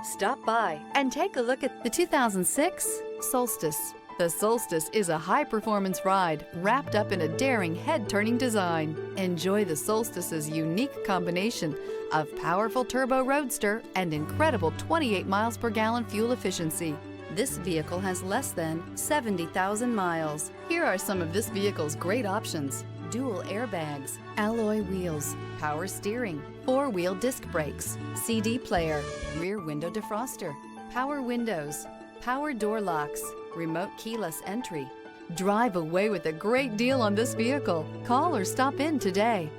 Stop by and take a look at the 2006 Solstice. The Solstice is a high-performance ride wrapped up in a daring head-turning design. Enjoy the Solstice's unique combination of powerful turbo roadster and incredible 28 miles per gallon fuel efficiency. This vehicle has less than 70,000 miles. Here are some of this vehicle's great options: dual airbags, alloy wheels, power steering, four-wheel disc brakes, CD player, rear window defroster, power windows, power door locks, remote keyless entry. Drive away with a great deal on this vehicle. Call or stop in today.